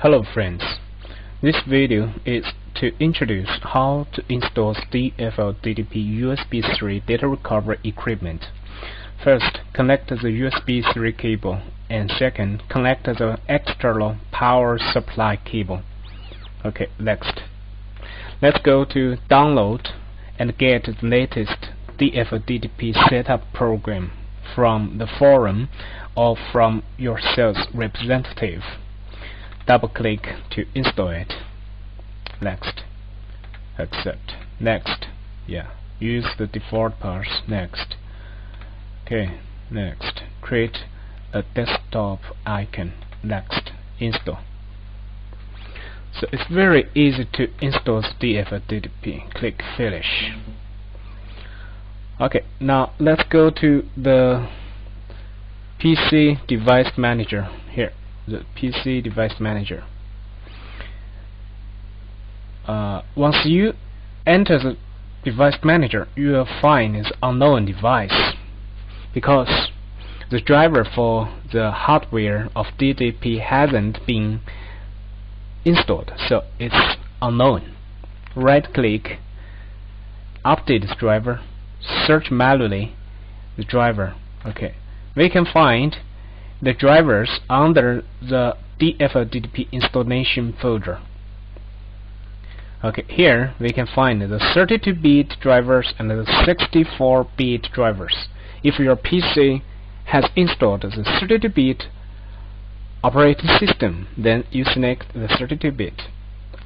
Hello friends, this video is to introduce how to install DFL DDP USB 3 data recovery equipment. First, connect the USB 3 cable, and second, connect the external power supply cable. Okay, next, let's go to download and get the latest DFL DDP setup program from the forum or from your sales representative. Double-click to install it. Next. Accept. Next. Use the default path. Next. Okay. Next. Create a desktop icon. Next. Install. So it's very easy to install DFL DDP. Click Finish. Okay. Now let's go to the PC Device Manager here. The PC Device Manager. Once you enter the Device Manager, you will find this unknown device because the driver for the hardware of DDP hasn't been installed, so it's unknown. Right-click, update this driver, search manually the driver. Okay, we can find the drivers under the DFL DDP installation folder. Okay, here we can find the 32-bit drivers and the 64-bit drivers. If your PC has installed the 32-bit operating system, then you select the 32-bit.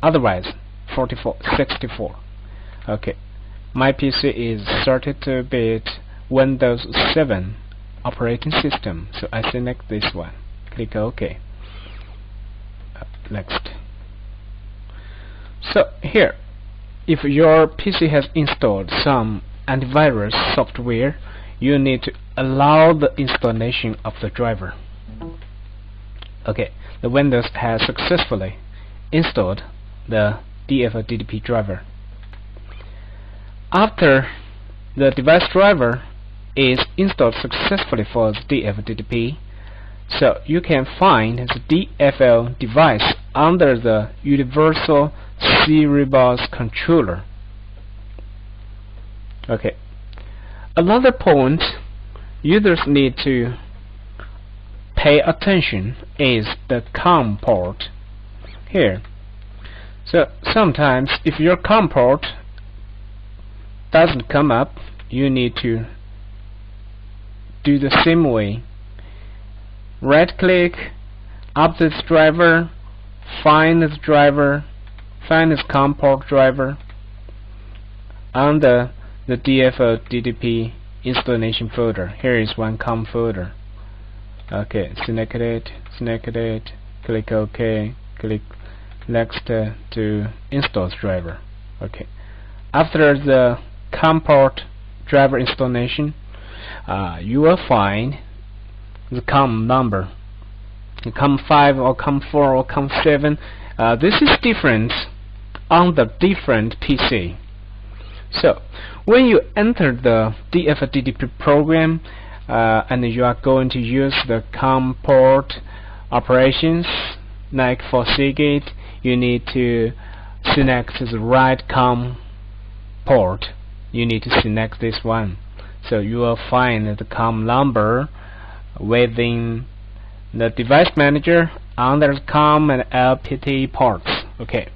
Otherwise, 64. Okay, my PC is 32-bit Windows 7 operating system, so I select this one. Click OK. Next. So here, if your PC has installed some antivirus software, you need to allow the installation of the driver. Okay, the Windows has successfully installed the DFL DDP driver. After the device driver is installed successfully for the DFL DDP, so you can find the DFL device under the Universal Serial Bus Controller. Okay, another point users need to pay attention is the COM port here. So sometimes if your COM port doesn't come up, you need to do the same way. Right-click, update this driver, find this driver, find this COM port driver under the DFL DDP installation folder. Here is one COM folder. Okay, select it, click OK, click next to install this driver. Okay, after the COM port driver installation, you will find the COM number, the COM5 or COM4 or COM7. This is different on the different PC. So when you enter the DFL DDP program and you are going to use the COM port operations, like for Seagate, you need to select the right COM port. You need to select this one. So you will find the COM number within the device manager under the COM and LPT ports. Okay.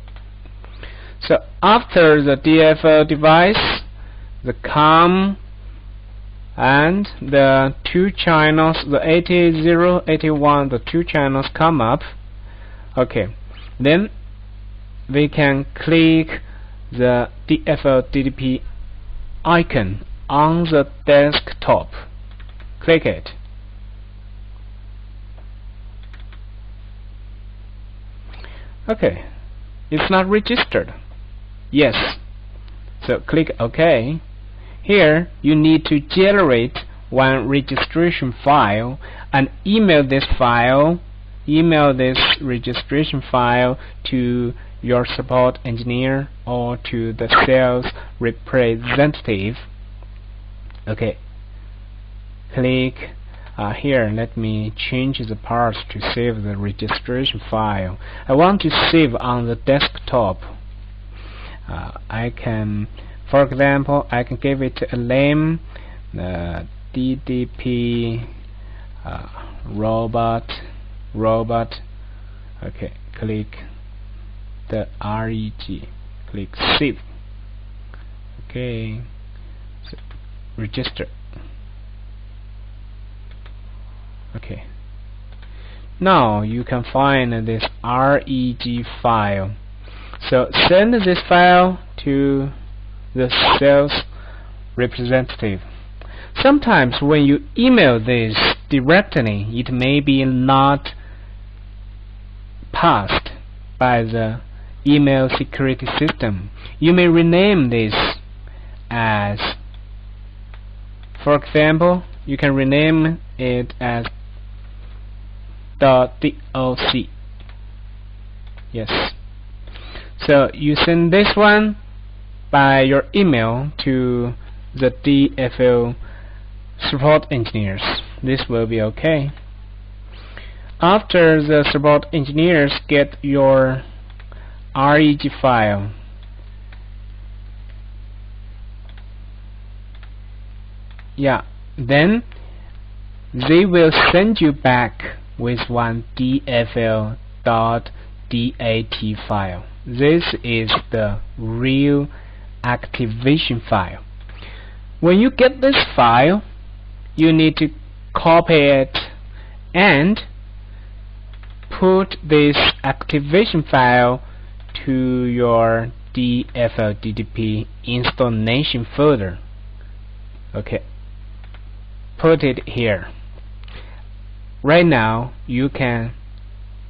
So after the DFL device, the COM and the two channels, the 80, 81, the two channels come up. Okay. Then we can click the DFL DDP icon on the desktop. Click it. Okay, it's not registered. Yes. So click OK. Here you need to generate one registration file and email this registration file to your support engineer or to the sales representative. Okay, click Here, let me change the path to save the registration file. I want to save on the desktop. I can, for example, I can give it a name, DDP robot. Okay, click the reg, click save. Okay, so register. Okay, now you can find this reg file. So send this file to the sales representative. Sometimes when you email this directly, it may be not passed by the email security system. You may rename this as, for example, you can rename it as .doc. Yes. So you send this one by your email to the DFL support engineers. This will be okay. After the support engineers get your reg file, then they will send you back with one DFL.dat file. This is the real activation file. When you get this file, you need to copy it and put this activation file to your DFL DDP installation folder. Okay, put it here. Right now you can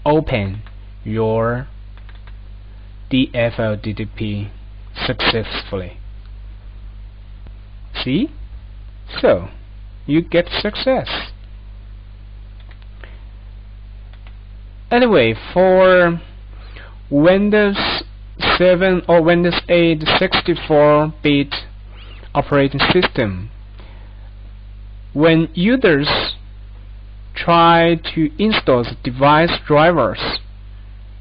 open your DFL DDP successfully. See? So you get success. Anyway, for Windows 7 or Windows 8 64-bit operating system, when users try to install the device drivers,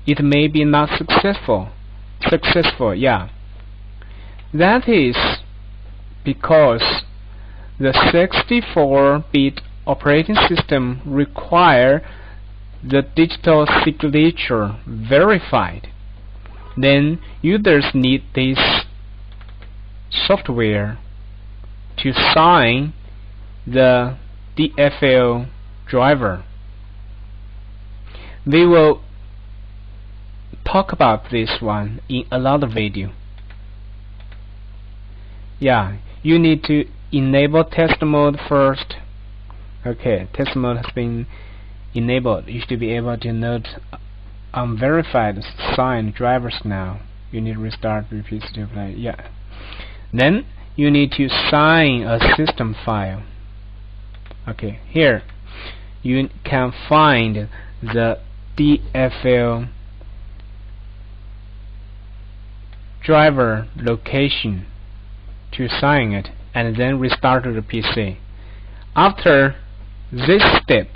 it may be not successful. That is because the 64-bit operating system require the digital signature verified. Then users need this software to sign the DFL driver. We will talk about this one in another video. You need to enable test mode first. Okay, test mode has been enabled. You should be able to note unverified signed drivers now. You need to restart, repeat, play. Then you need to sign a system file. Okay, here you can find the DFL driver location to sign it and then restart the PC. After this step,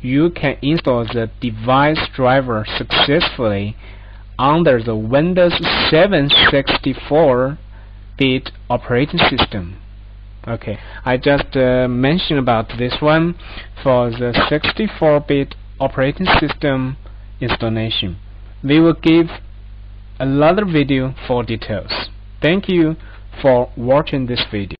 you can install the device driver successfully under the Windows 7 64-bit operating system. Okay, I just mentioned about this one for the 64-bit operating system installation. We will give another video for details. Thank you for watching this video.